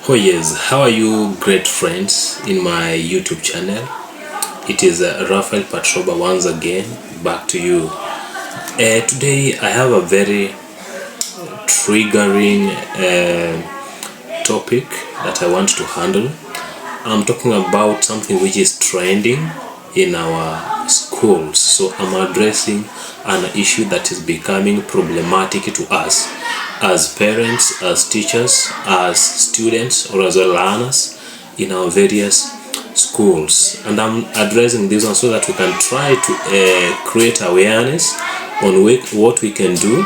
Oh yes, how are you great friends in my YouTube channel? It is Rafael Patroba once again, back to you. Today I have a very triggering topic that I want to handle. I'm talking about something which is trending in our schools. So I'm addressing an issue that is becoming problematic to us as parents, as teachers, as students, or as learners in our various schools. And I'm addressing this one so that we can try to create awareness on what we can do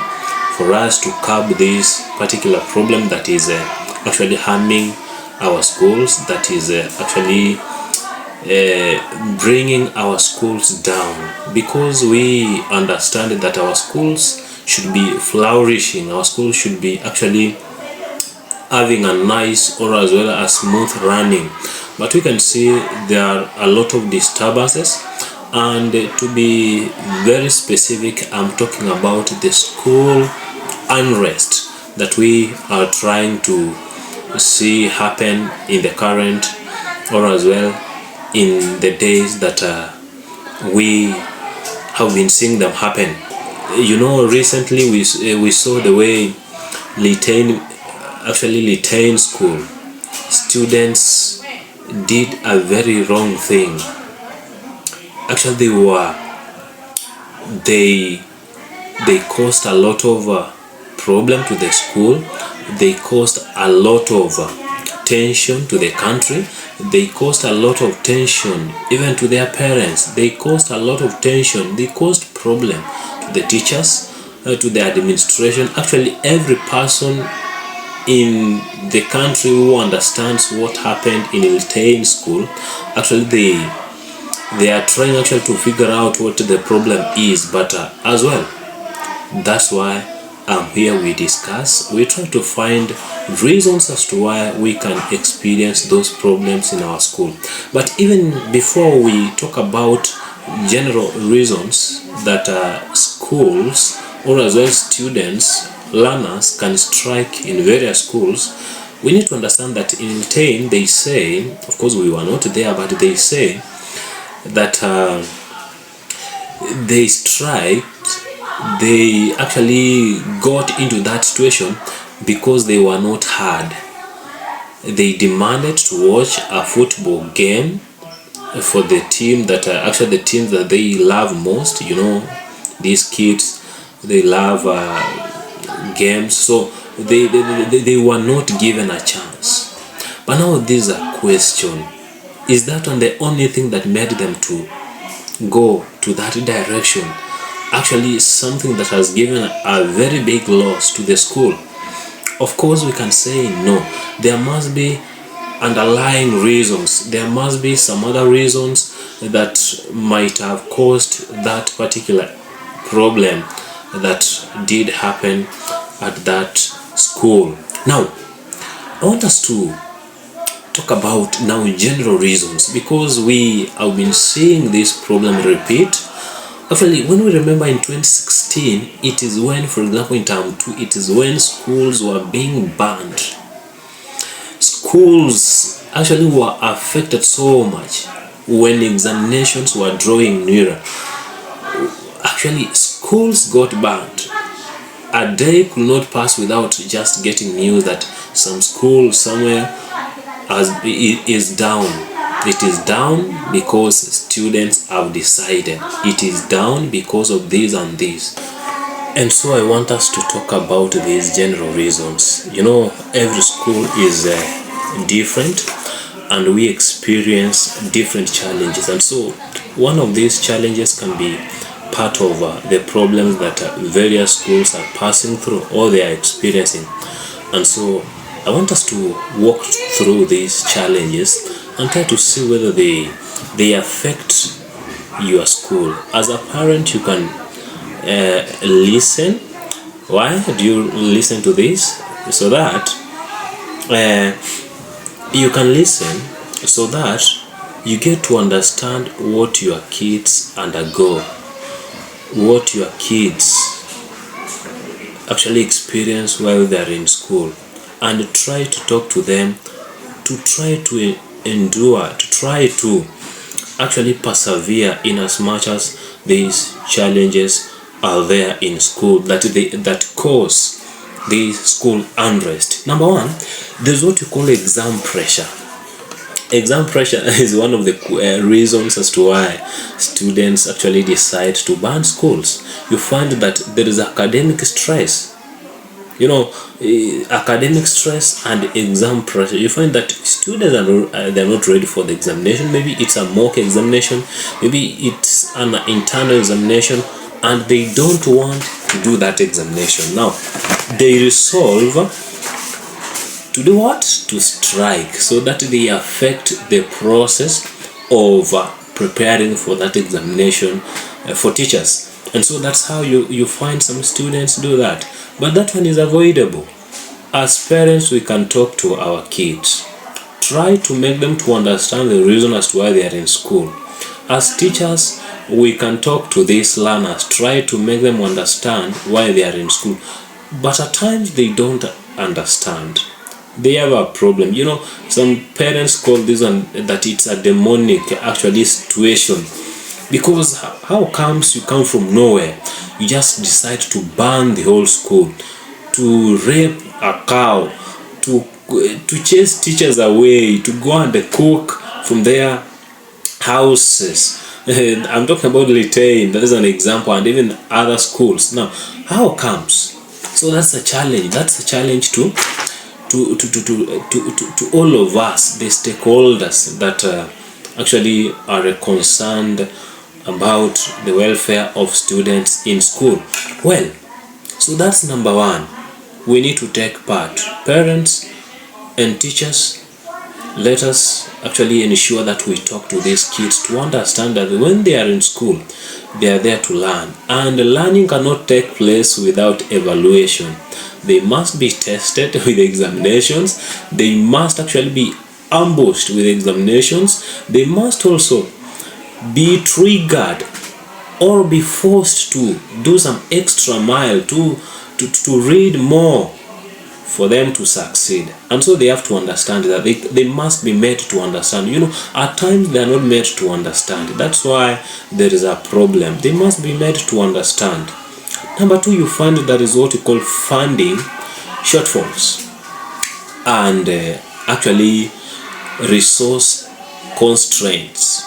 for us to curb this particular problem that is actually harming our schools, that is actually bringing our schools down, because we understand that our schools should be flourishing, our schools should be actually having a nice or as well as smooth running, but we can see there are a lot of disturbances. And to be very specific, I'm talking about the school unrest that we are trying to see happen in the current or as well in the days that we have been seeing them happen. Recently we saw the way Litein school students did a very wrong thing. Actually, they caused a lot of problem to the school. They caused a lot of tension to the country. They caused a lot of tension even to their parents. They caused a lot of tension. They caused problem to the teachers, to the administration. Actually, every person in the country who understands what happened in Iltain school, actually they are trying actually to figure out what the problem is. But as well, that's why I'm here. We discuss, we try to find reasons as to why we can experience those problems in our school. But even before we talk about general reasons that schools or as well students, learners can strike in various schools, we need to understand that in Iltain they say, of course we were not there, but they say that they striked, they actually got into that situation because they were not heard. They demanded to watch a football game for the team that actually the team that they love most. These kids, they love games, so they were not given a chance. But now there's a question: is that one the only thing that made them to go to that direction? Actually, something that has given a very big loss to the school. Of course, we can say no. There must be underlying reasons. There must be some other reasons that might have caused that particular problem that did happen at that school. Now, I want us to talk about now general reasons, because we have been seeing this problem repeat. Actually, when we remember in 2016, it is when, for example, in term 2, it is when schools were being banned. Schools actually were affected so much when examinations were drawing nearer. Actually, schools got banned. A day could not pass without just getting news that some school somewhere is down. It is down because students have decided. It is down because of this and this. And so I want us to talk about these general reasons. Every school is different and we experience different challenges. And so one of these challenges can be part of the problems that various schools are passing through or they are experiencing. And so I want us to walk through these challenges and try to see whether they affect your school. As a parent, you can listen. Why do you listen to this? So that you can listen, so that you get to understand what your kids undergo, what your kids actually experience while they're in school, and try to talk to them to try to endure, to try to actually persevere in as much as these challenges are there in school that cause the school unrest. Number one, there's what you call exam pressure. Exam pressure is one of the reasons as to why students actually decide to ban schools. You find that there is academic stress, academic stress and exam pressure. You find that students they're not ready for the examination. Maybe it's a mock examination, maybe it's an internal examination, and they don't want to do that examination. Now they resolve to do what? To strike, so that they affect the process of preparing for that examination for teachers. And so that's how you find some students do that. But that one is avoidable. As parents, we can talk to our kids, try to make them to understand the reason as to why they are in school. As teachers, we can talk to these learners, try to make them understand why they are in school. But at times they don't understand. They have a problem. Some parents call this one that it's a demonic actually situation, because how comes you come from nowhere, you just decide to burn the whole school, to rape a cow, to chase teachers away, to go and cook from their houses. I'm talking about Litain, that is an example, and even other schools. Now, how comes? So that's a challenge. That's a challenge to all of us, the stakeholders that actually are concerned about the welfare of students in school. Well, so that's number one. We need to take part. Parents and teachers, let us actually ensure that we talk to these kids to understand that when they are in school, they are there to learn, and learning cannot take place without evaluation. They must be tested with examinations. They must actually be ambushed with examinations. They must also be triggered or be forced to do some extra mile to read more for them to succeed. And so they have to understand that they must be made to understand. At times they are not made to understand. That's why there is a problem. They must be made to understand. Number two, you find there is what you call funding shortfalls and actually resource constraints.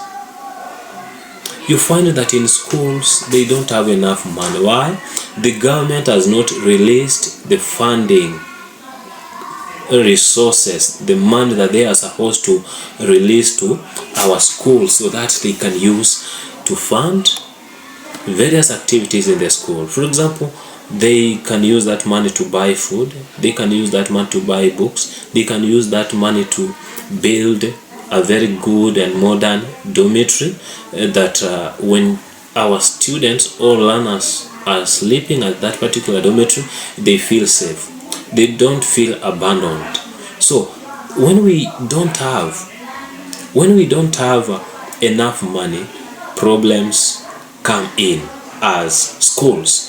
You find that in schools they don't have enough money. Why? The government has not released the funding resources, the money that they are supposed to release to our schools, so that they can use to fund various activities in the school. For example, they can use that money to buy food, they can use that money to buy books, they can use that money to build a very good and modern dormitory that when our students or learners are sleeping at that particular dormitory, they feel safe, they don't feel abandoned. So when we don't have enough money, problems come in as schools.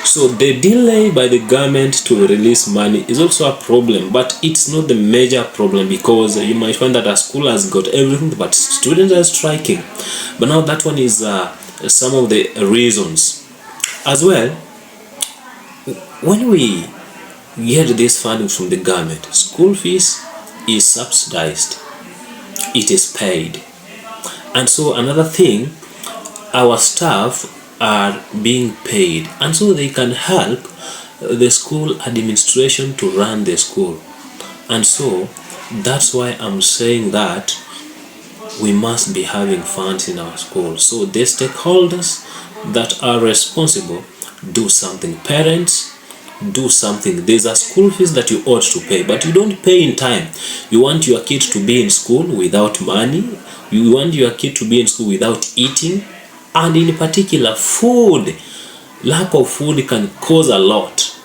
So the delay by the government to release money is also a problem, but it's not the major problem, because you might find that a school has got everything but students are striking. But now that one is some of the reasons as well. When we get this funding from the government, school fees is subsidized, it is paid. And so another thing, our staff are being paid, and so they can help the school administration to run the school. And so that's why I'm saying that we must be having funds in our schools. So the stakeholders that are responsible, do something. Parents, do something. There's a school fees that you ought to pay, but you don't pay in time. You want your kid to be in school without money, you want your kid to be in school without eating, and in particular food. Lack of food can cause a lot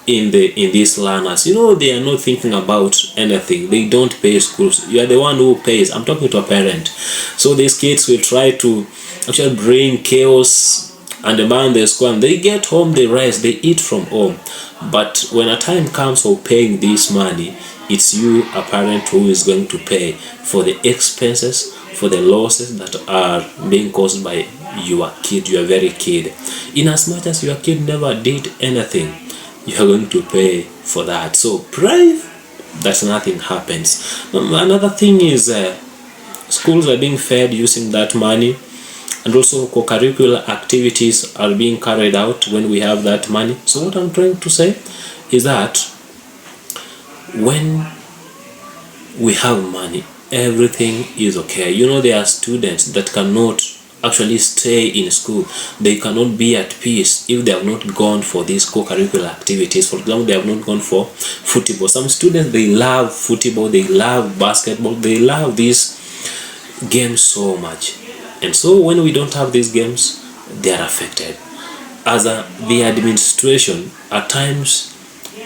in these learners. They are not thinking about anything. They don't pay schools. You are the one who pays. I'm talking to a parent. So these kids will try to actually bring chaos and burn the school, and they get home, they rest, they eat from home. But when a time comes for paying this money, it's you, a parent, who is going to pay for the expenses, for the losses that are being caused by your kid, your very kid. In as much as your kid never did anything, you are going to pay for that. So pray that nothing happens. Another thing is schools are being fed using that money, and also co-curricular activities are being carried out when we have that money. So what I'm trying to say is that when we have money, everything is okay. There are students that cannot actually stay in school. They cannot be at peace if they have not gone for these co-curricular activities. For example, they have not gone for football. Some students, they love football, they love basketball, they love these games so much, and so when we don't have these games, they are affected. As the administration, at times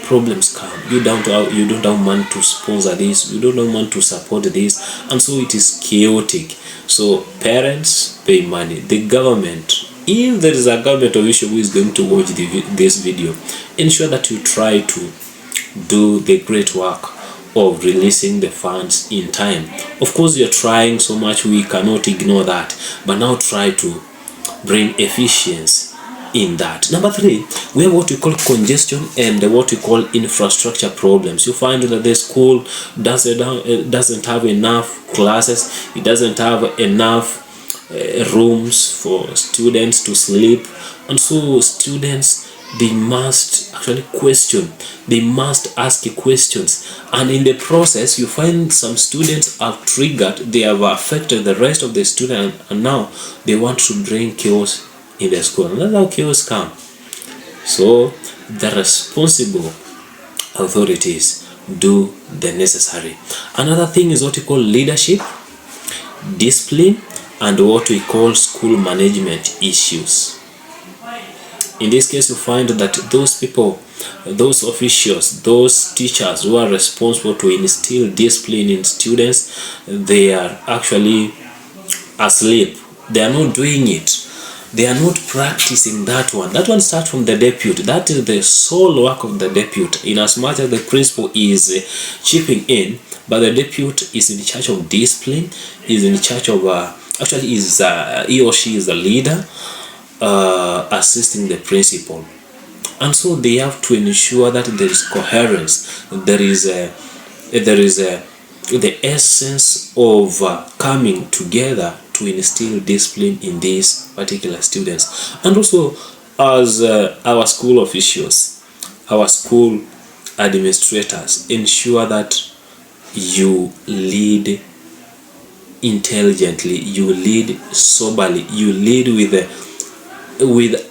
problems come. You don't have money to sponsor this, you don't have money to support this, and so it is chaotic. So parents pay money. The government, if there is a government official who is going to watch this video, ensure that you try to do the great work of releasing the funds in time. Of course, you're trying so much, we cannot ignore that, but now try to bring efficiency in that. Number 3, we have what we call congestion and what we call infrastructure problems. You find that the school doesn't have enough classes, it doesn't have enough rooms for students to sleep, and so students, they must actually question, they must ask questions, and in the process you find some students have triggered, they have affected the rest of the students, and now they want to bring chaos in the school, and that's how chaos comes. So the responsible authorities do the necessary. Another thing is what we call leadership, discipline, and what we call school management issues. In this case, you find that those people, those officials, those teachers who are responsible to instill discipline in students, they are actually asleep. They are not doing it. They are not practicing that one. That one starts from the deputy. That is the sole work of the deputy, in as much as the principal is chipping in, but the deputy is in charge of discipline, is in charge of actually is he or she is the leader, assisting the principal, and so they have to ensure that there is coherence, there is the essence of coming together to instill discipline in these particular students. And also, as our school officials, our school administrators, ensure that you lead intelligently, you lead soberly, you lead with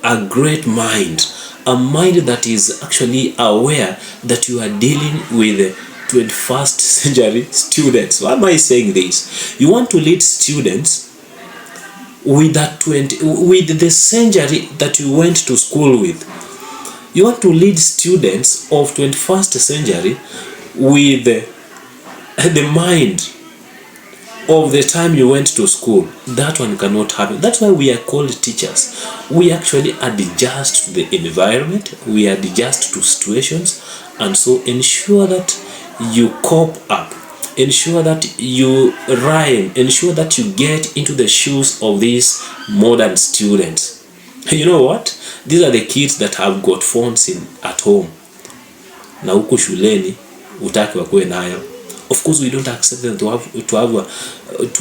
a great mind, a mind that is actually aware that you are dealing with 21st century students. Why am I saying this? You want to lead students with the century that you went to school with. You want to lead students of 21st century with the mind of the time you went to school. That one cannot happen. That's why we are called teachers. We actually adjust to the environment, we adjust to situations, and so ensure that you cope up, ensure that you rhyme, ensure that you get into the shoes of these modern students. You know what? These are the kids that have got phones at home. Na huku shuleni utaki wakuwe nayo. Of course, we don't accept them to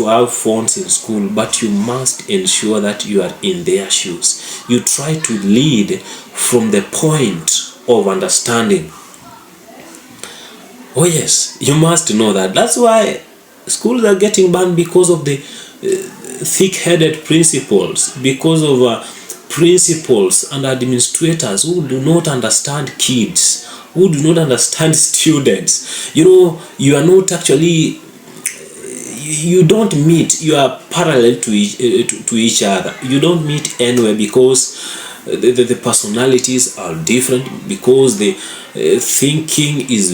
have phones in school, but you must ensure that you are in their shoes. You try to lead from the point of understanding. Oh yes, you must know that. That's why schools are getting banned, because of the thick-headed principals, because of principals and administrators who do not understand kids, who do not understand students. You are not actually, you don't meet, you are parallel to each other. You don't meet anywhere, because the personalities are different, because the thinking is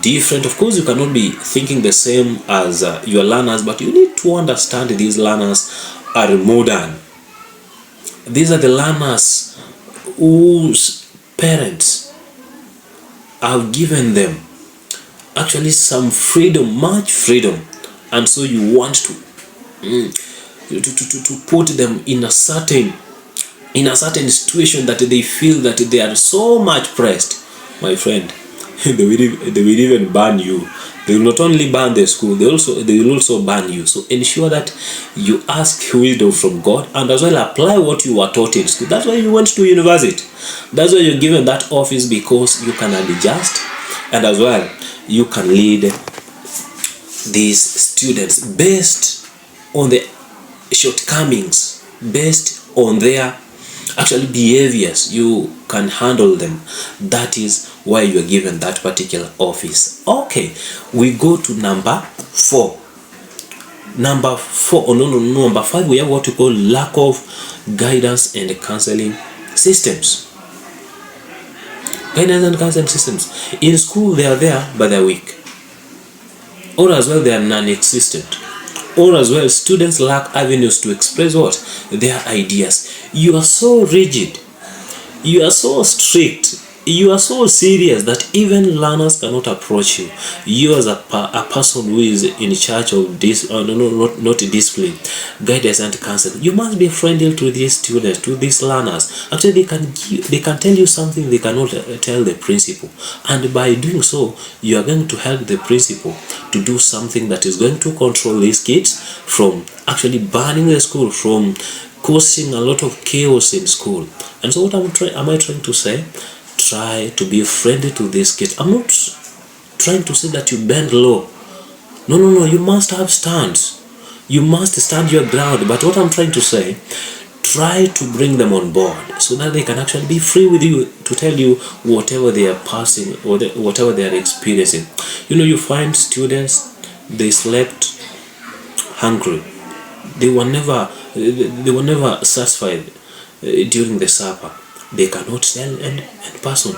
different. Of course, you cannot be thinking the same as your learners, but you need to understand these learners are modern. These are the learners whose parents have given them actually some freedom, much freedom, and so you want to put them in a certain situation that they feel that they are so much pressed, my friend. They will even ban you. They will not only ban the school, they will also ban you. So ensure that you ask wisdom from God, and as well apply what you were taught in school. That's why you went to university. That's why you're given that office, because you can adjust, and as well you can lead these students based on the shortcomings, based on their actually behaviors. You can handle them. That is why you are given that particular office. Okay, we go to number 4. Number 5, we have what we call lack of guidance and counseling systems. Guidance and counseling systems in school, they are there but they are weak, or as well they are non-existent, or as well students lack avenues to express what their ideas. You are so rigid, you are so strict, you are so serious that even learners cannot approach you. You as a person who is in charge of this, not discipline, guidance and counseling, you must be friendly to these students, to these learners. Actually, they can tell you something they cannot tell the principal, and by doing so, you are going to help the principal to do something that is going to control these kids from actually banning the school, from causing a lot of chaos in school. And so what am I trying to say? Try to be friendly to these kids. I'm not trying to say that you bend low. No, you must have stands. You must stand your ground. But what I'm trying to say, try to bring them on board so that they can actually be free with you to tell you whatever they are passing, or whatever they are experiencing. You find students, they slept hungry. They were never satisfied during the supper. They cannot tell any person.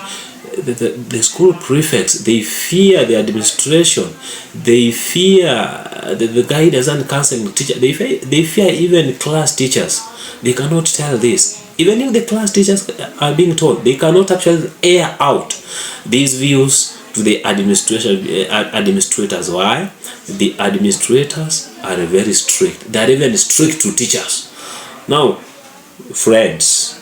The school prefects, they fear the administration, they fear the guidance and counseling teacher, they fear even class teachers. They cannot tell this. Even if the class teachers are being told, they cannot actually air out these views to the administrators. Why? The administrators are very strict. They are even strict to teachers. Now, friends,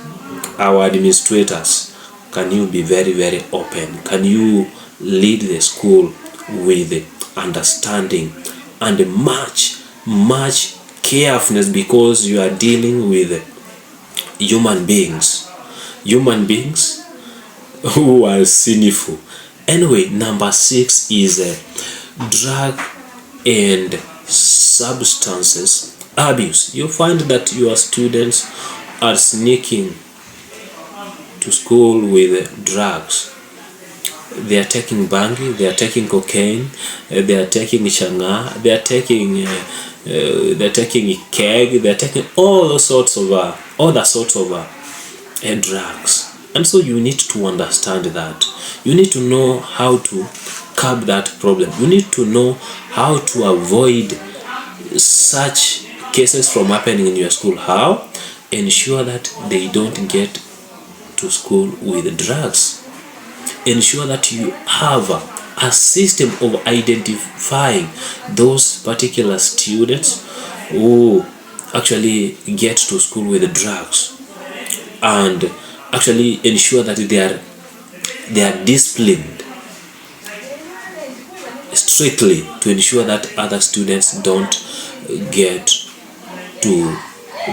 our administrators, can you be very, very open? Can you lead the school with understanding and much carefulness, because you are dealing with human beings who are sinful. Anyway, number 6 is drug and substances abuse. You find that your students are sneaking to school with drugs. They are taking bangi, they are taking cocaine, they are taking changa, they are taking keg, they are taking all sorts of drugs. And so you need to understand that. You need to know how to curb that problem. You need to know how to avoid such cases from happening in your school. How? Ensure that they don't get to school with drugs. Ensure that you have a system of identifying those particular students who actually get to school with drugs, and actually ensure that they are disciplined strictly to ensure that other students don't get to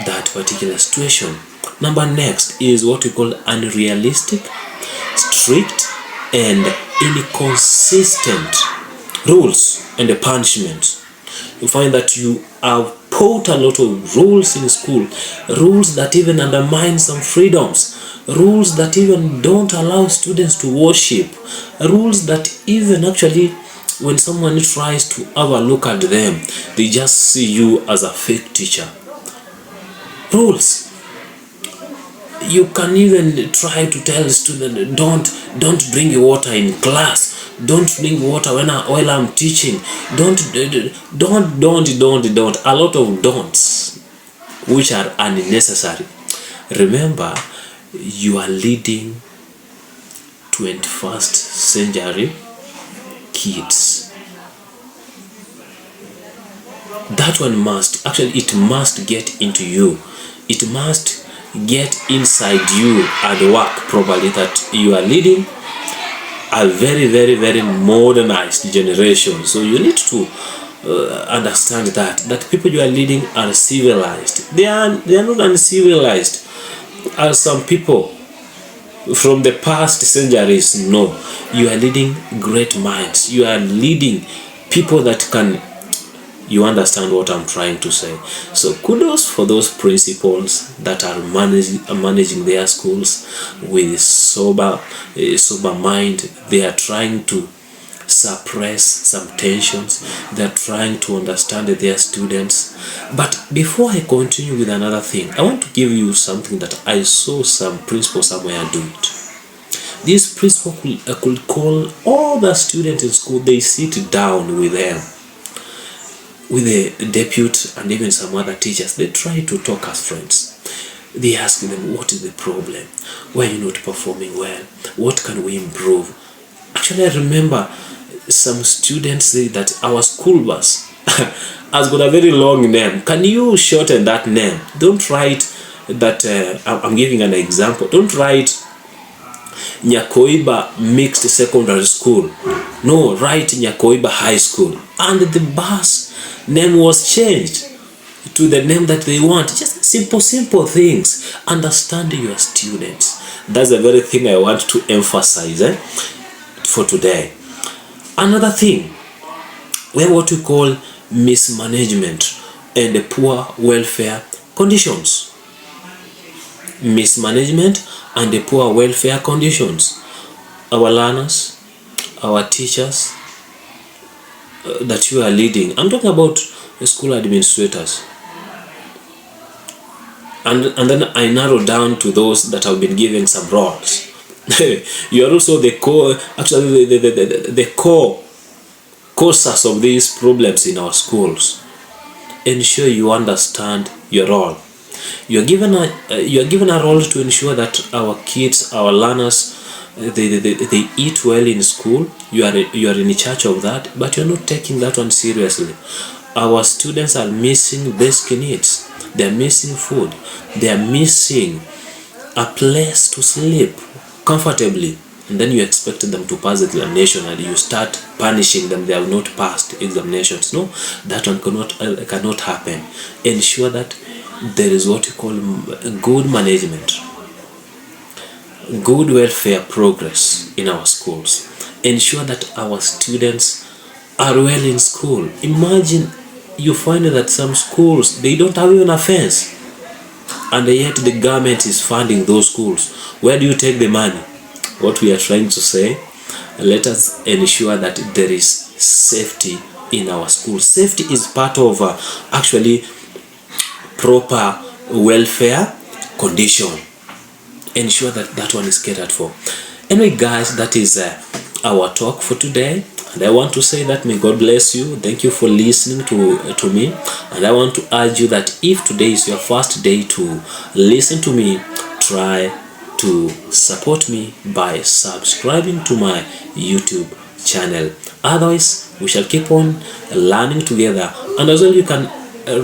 that particular situation. Number next is what we call unrealistic, strict, and inconsistent rules and punishments. You find that you have put a lot of rules in school, rules that even undermine some freedoms, rules that even don't allow students to worship, rules that even actually when someone tries to have a look at them, they just see you as a fake teacher. Rules. You can even try to tell students, don't drink water in class, don't drink water while I'm teaching, don't, a lot of don'ts which are unnecessary. Remember, you are leading 21st century kids. That one it must get into you. It must get inside you and work properly, that you are leading a very, very, very modernized generation. So you need to understand that people you are leading are civilized. They are not uncivilized as some people from the past centuries. No, you are leading great minds. You are leading people that can. You understand what I'm trying to say. So kudos for those principals that are managing their schools with sober mind. They are trying to suppress some tensions. They are trying to understand their students. But before I continue with another thing, I want to give you something that I saw some principal somewhere do it. This principal could call all the students in school. They sit down with them, with the deputy and even some other teachers. They try to talk as friends. They ask them, what is the problem? Why are you not performing well? What can we improve? Actually, I remember some students say that our school bus has got a very long name. Can you shorten that name? Don't write that, I'm giving an example. Don't write Nyakoiba Mixed Secondary School. No, write Nyakoiba High School. And the bus name was changed to the name that they want. Just simple things. Understand your students. That's the very thing I want to emphasize for today. Another thing, we have what we call mismanagement and poor welfare conditions. Mismanagement and the poor welfare conditions. Our learners, our teachers that you are leading. I'm talking about school administrators. And then I narrow down to those that have been given some roles. You are also the core, actually the core causes of these problems in our schools. Ensure you understand your role. You are given a role to ensure that our kids, our learners, they eat well in school. You are in charge of that, but you are not taking that one seriously. Our students are missing basic needs. They are missing food. They are missing a place to sleep comfortably. And then you expect them to pass the examination and you start punishing them. They have not passed examinations. No, that one cannot happen. Ensure that there is what you call good management, good welfare progress in our schools. Ensure that our students are well in school. Imagine you find that some schools, they don't have even a fence, and yet the government is funding those schools. Where do you take the money? What we are trying to say, let us ensure that there is safety in our schools. Safety is part of actually proper welfare condition. Ensure that that one is catered for. Anyway guys, that is our talk for today, and I want to say that may God bless you. Thank you for listening to me, and I want to urge you that if today is your first day to listen to me, try to support me by subscribing to my YouTube channel. Otherwise, we shall keep on learning together, and as well you can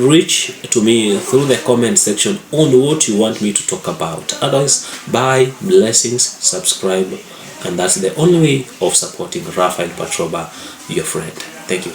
reach to me through the comment section on what you want me to talk about. Otherwise, bye, blessings, subscribe, and that's the only way of supporting Raphael Patroba, your friend. Thank you.